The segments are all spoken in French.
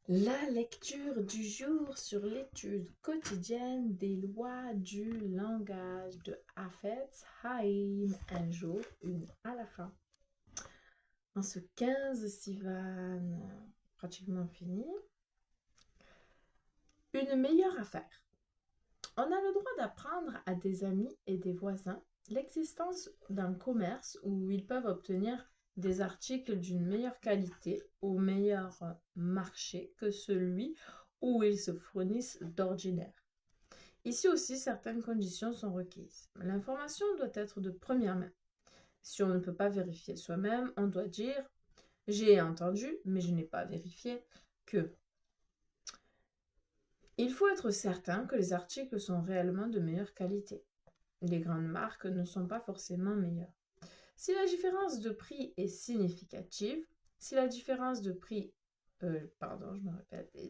La lecture du jour sur l'étude quotidienne des lois du langage de Hafetz Haïm. Un jour, une halakha. En ce 15 Sivan, pratiquement fini. Une meilleure affaire. On a le droit d'apprendre à des amis et des voisins l'existence d'un commerce où ils peuvent obtenir des articles d'une meilleure qualité au meilleur marché que celui où ils se fournissent d'ordinaire. Ici aussi, certaines conditions sont requises. L'information doit être de première main. Si on ne peut pas vérifier soi-même, on doit dire « J'ai entendu, mais je n'ai pas vérifié que… » Il faut être certain que les articles sont réellement de meilleure qualité. Les grandes marques ne sont pas forcément meilleures. Si la différence de prix est significative, est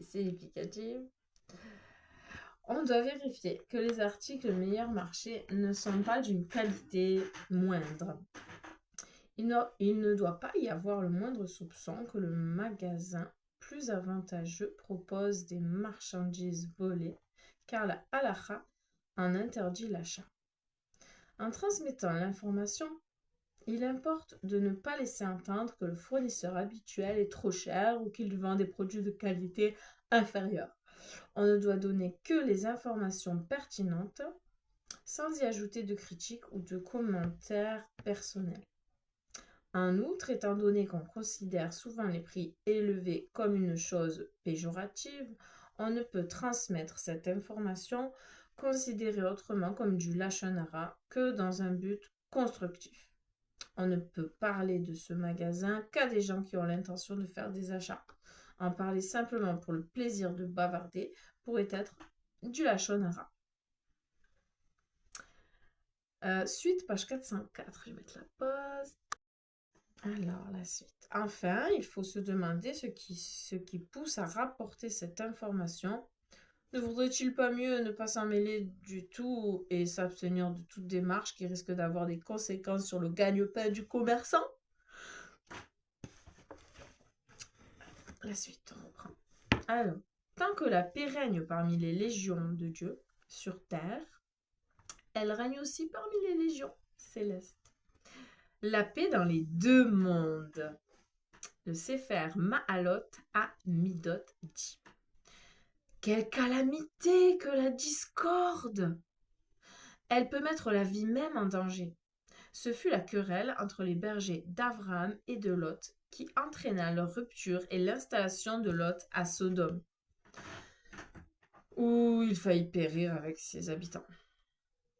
significative, on doit vérifier que les articles meilleur marché ne sont pas d'une qualité moindre. Il ne doit pas y avoir le moindre soupçon que le magasin plus avantageux propose des marchandises volées, car la halakha en interdit l'achat. En transmettant l'information, il importe de ne pas laisser entendre que le fournisseur habituel est trop cher ou qu'il vend des produits de qualité inférieure. On ne doit donner que les informations pertinentes, sans y ajouter de critiques ou de commentaires personnels. En outre, étant donné qu'on considère souvent les prix élevés comme une chose péjorative, on ne peut transmettre cette information considérée autrement comme du lachon hara que dans un but constructif. On ne peut parler de ce magasin qu'à des gens qui ont l'intention de faire des achats. En parler simplement pour le plaisir de bavarder pourrait être du lachon hara. Suite, page 404. Je vais mettre la pause. Alors, la suite. Enfin, il faut se demander ce qui pousse à rapporter cette information. Ne vaudrait-il pas mieux ne pas s'en mêler du tout et s'abstenir de toute démarche qui risque d'avoir des conséquences sur le gagne-pain du commerçant? La suite, on reprend. Alors, tant que la paix règne parmi les légions de Dieu sur terre, elle règne aussi parmi les légions célestes. La paix dans les deux mondes. Le Sefer Ma'alot à Midot dit: quelle calamité que la discorde! Elle peut mettre la vie même en danger. Ce fut la querelle entre les bergers d'Avraham et de Lot qui entraîna leur rupture et l'installation de Lot à Sodome, où il faillit périr avec ses habitants.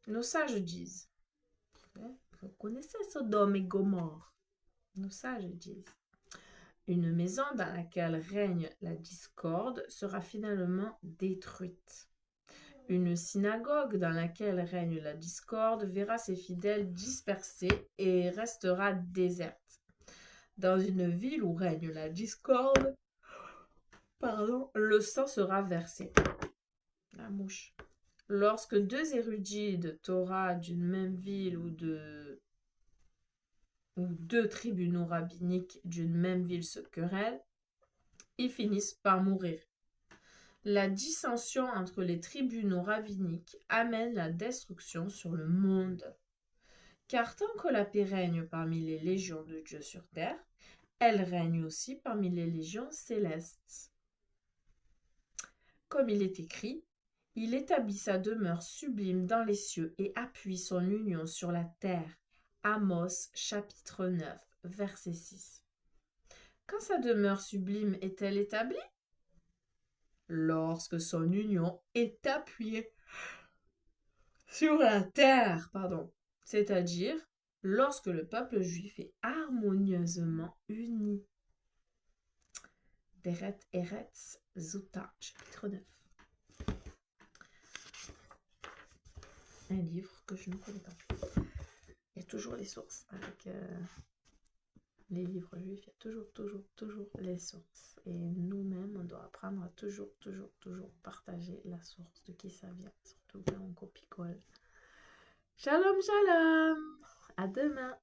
Nos sages disent, vous connaissez Sodome et Gomorrhe, nos sages disent, une maison dans laquelle règne la discorde sera finalement détruite. Une synagogue dans laquelle règne la discorde verra ses fidèles dispersés et restera déserte. Dans une ville où règne la discorde, le sang sera versé. La mouche. Lorsque deux érudits de Torah d'une même ville ou deux tribunaux rabbiniques d'une même ville se querellent, ils finissent par mourir. La dissension entre les tribunaux rabbiniques amène la destruction sur le monde. Car tant que la paix règne parmi les légions de Dieu sur terre, elle règne aussi parmi les légions célestes. Comme il est écrit, il établit sa demeure sublime dans les cieux et appuie son union sur la terre. Amos chapitre 9, verset 6. Quand sa demeure sublime est-elle établie? Lorsque son union est appuyée sur la terre, c'est-à-dire lorsque le peuple juif est harmonieusement uni. Deret Eretz Zuta, chapitre 9. Un livre que je ne connais pas. Il y a toujours les sources avec les livres juifs, il y a toujours les sources. Et nous-mêmes, on doit apprendre à toujours partager la source de qui ça vient, surtout quand on copie-colle. Shalom, shalom! À demain!